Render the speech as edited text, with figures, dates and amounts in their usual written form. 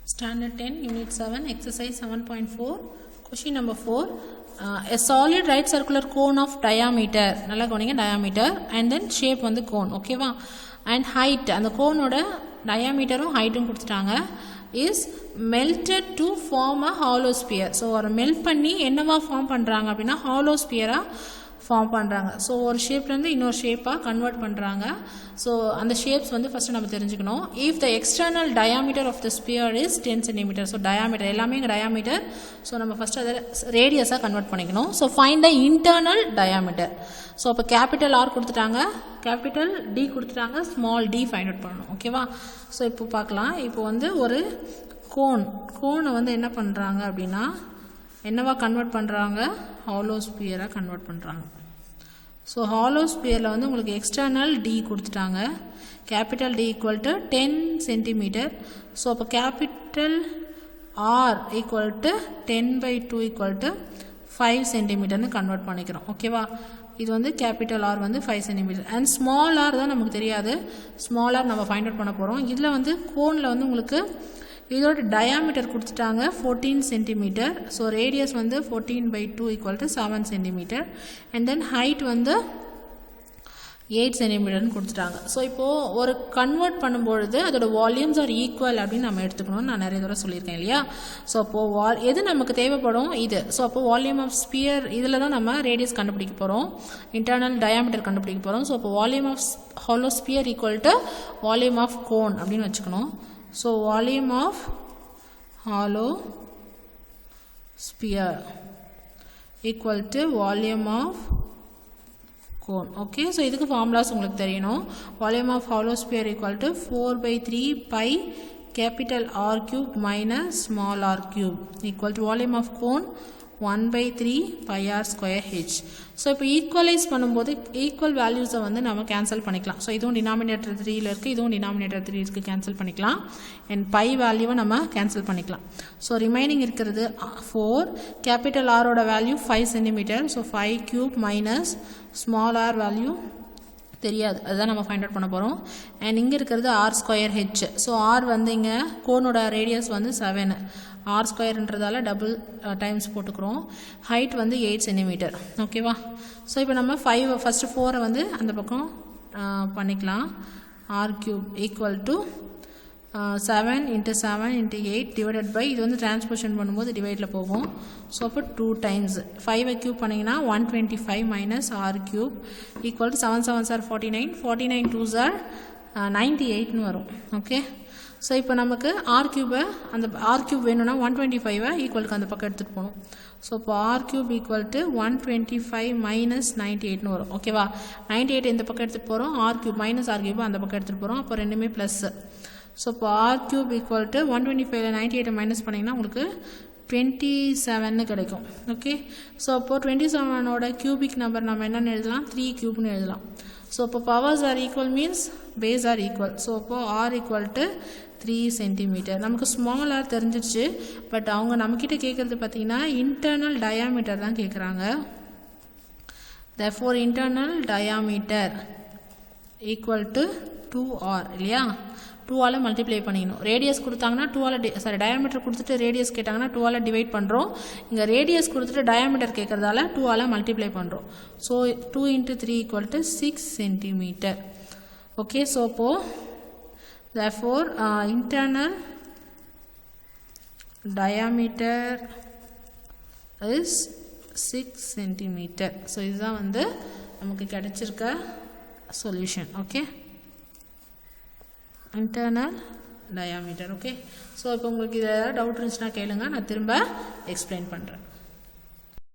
Standard 10, Unit 7, Exercise 7.4, Question number 4. A solid right circular cone of diameter, nalla koninga diameter, and then shape on the cone, okay va? And height, and the cone oda diameter or height kuduthanga is melted to form a hollow sphere. So or melt panni enna form pandranga appadina hollow sphere form பண்ணுறாங்க. So ஒரு ஷேப்லேருந்து இன்னொரு ஷேப்பாக convert பண்ணுறாங்க. So அந்த shapes வந்து first நம்ம தெரிஞ்சுக்கணும். If the external diameter of the sphere is 10 centimetre. So diameter எல்லாமே இங்கே டயாமீட்டர். ஸோ நம்ம ஃபஸ்ட்டு அதை ரேடியஸாக கன்வெர்ட் பண்ணிக்கணும். So find the internal diameter. So இப்போ கேபிட்டல் ஆர் கொடுத்துட்டாங்க, கேபிட்டல் டி கொடுத்துட்டாங்க, ஸ்மால் டி ஃபைண்ட் அவுட் பண்ணணும். ஓகேவா? ஸோ இப்போ பார்க்கலாம். இப்போ வந்து ஒரு கோனை வந்து என்ன பண்ணுறாங்க அப்படின்னா என்னவா கன்வெர்ட் பண்ணுறாங்க? ஹாலோ ஸ்பியராக கன்வெர்ட் பண்ணுறாங்க. ஸோ ஹாலோ ஸ்பியரில் வந்து உங்களுக்கு எக்ஸ்டர்னல் டி கொடுத்துட்டாங்க. Capital D equal to 10 centimetre. So அப்போ capital R equal to 10/2 equal to 5 சென்டிமீட்டர்னு கன்வெர்ட் பண்ணிக்கிறோம். ஓகேவா? இது வந்து கேபிட்டல் ஆர் வந்து 5 சென்டிமீட்டர். அண்ட் ஸ்மால் ஆர் தான் நமக்கு தெரியாது. ஸ்மால் ஆர் நம்ம ஃபைண்ட் அவுட் பண்ண போகிறோம். இதில் வந்து கோனில் வந்து உங்களுக்கு இதோட டயாமீட்டர் கொடுத்துட்டாங்க 14 சென்டிமீட்டர். ஸோ ரேடியஸ் வந்து 14/2 equal to 7 centimetre. And then height வந்து 8 சென்டிமீட்டர்னு கொடுத்துட்டாங்க. ஸோ இப்போது ஒரு கன்வெர்ட் பண்ணும்பொழுது அதோட வால்யூம்ஸ் ஆர் ஈக்குவல் அப்படின்னு நம்ம எடுத்துக்கணும்னு நான் நிறைய தடவை சொல்லியிருக்கேன் இல்லையா? ஸோ அப்போது எது நமக்கு தேவைப்படும்? இது. ஸோ அப்போது வால்யூம் ஆஃப் ஸ்பியர் இதில் தான் நம்ம ரேடியஸ் கண்டுபிடிக்க போகிறோம், இன்டர்னல் டயாமீட்டர் கண்டுபிடிக்க போகிறோம். ஸோ அப்போ volume of hollow sphere equal to volume of cone அப்படின்னு வச்சுக்கணும். So volume of hollow sphere equal to volume of cone. Okay, so இதுக்கு formulas உங்களுக்கு தெரியணும். Volume of hollow sphere equal to 4/3 pi capital R cube minus small r cube equal to volume of cone 1/3 pi r square h. So இப்போ equalise பண்ணும்போது equal வேல்யூஸை வந்து நம்ம cancel பண்ணிக்கலாம். So இதுவும் டினாமினேட்டர் 3ல் இருக்குது, இதுவும் டினாமினேட்டர் 3 இருக்குது, கேன்சல் பண்ணிக்கலாம். அண்ட் பை வேல்யூவை நம்ம கேன்சல் பண்ணிக்கலாம். ஸோ ரிமைனிங் இருக்கிறது 4. கேபிட்டல் ஆரோட value 5 centimetre. So 5 cube minus small R value தெரியாது, அதுதான் நம்ம ஃபைண்ட் அவுட் பண்ண போகிறோம். அண்ட் இங்கே இருக்கிறது R square H. So R வந்து இங்கே கோனோட ரேடியஸ் வந்து 7, ஆர் ஸ்கொயர்ன்றதால டபுள் டைம்ஸ் போட்டுக்கிறோம். ஹைட் வந்து 8 சென்டிமீட்டர். ஓகேவா? ஸோ இப்போ நம்ம ஃபஸ்ட்டு 4 வந்து அந்த பக்கம் பண்ணிக்கலாம். R cube equal to 7 × 7 × 8 divided by, இது வந்து டிரான்ஸ்போஷன் பண்ணும்போது டிவைடில் போகும். ஸோ அப்போ 2 டைம்ஸ் 5 கியூப் பண்ணிங்கன்னா 125 minus R cube equal to 7 7s are 49, 49 2s are 98ன்னு வரும். ஓகே, ஸோ இப்போ நமக்கு ஆர் கியூபை, அந்த ஆர் கியூப் வேணும்னா 125 ஈக்குவலுக்கு அந்த பக்கம் எடுத்துகிட்டு போகணும். ஸோ இப்போ R cube equal to 125 minus 98ன்னு வரும். ஓகேவா? 98 இந்த பக்கம் எடுத்துகிட்டு போகிறோம், R cube minus R cube அந்த பக்கம் எடுத்துகிட்டு போகிறோம். அப்போ ரெண்டுமே ப்ளஸ்ஸு. ஸோ இப்போ R cube equal to 125 98 minus பண்ணிங்கன்னா உங்களுக்கு 27ன்னு கிடைக்கும். ஓகே, ஸோ அப்போது 27ஓட கியூபிக் நம்பர் நம்ம என்னென்னு எழுதலாம்? 3 கியூப்னு எழுதலாம். ஸோ இப்போ powers are equal means base are equal. So அப்போது ஆர் ஈக்குவல் டு 3 சென்டிமீட்டர். நமக்கு ஸ்மால் ஆர் தெரிஞ்சிடுச்சு. பட் அவங்க நம்மக்கிட்ட கேட்குறது பார்த்தீங்கன்னா இன்டர்னல் டயாமீட்டர் தான் கேட்குறாங்க. therefore internal diameter equal to 2r இல்லையா? 2ஆல் மல்டிப்ளை பண்ணிக்கணும். ரேடியஸ் கொடுத்தாங்கன்னா 2ஆல் டயாமீட்டர் கொடுத்துட்டு ரேடியஸ் கேட்டாங்கன்னா 2ஆல் டிவைட் பண்ணுறோம். இங்கே ரேடியஸ் கொடுத்துட்டு டயாமீட்டர் கேட்குறதால 2ஆல் மல்டிப்ளை பண்ணுறோம். So 2 × 3 equal to 6 centimetre. Okay, so அப்போது therefore internal diameter is 6 centimeter. So இதுதான் வந்து நமக்கு கிடைச்சிருக்க solution. Okay, internal diameter. Okay, so இப்போ உங்களுக்கு இதில் ஏதாவது டவுட் இருந்துச்சுன்னா கேளுங்க, நான் திரும்ப எக்ஸ்பிளைன் பண்ணுறேன்.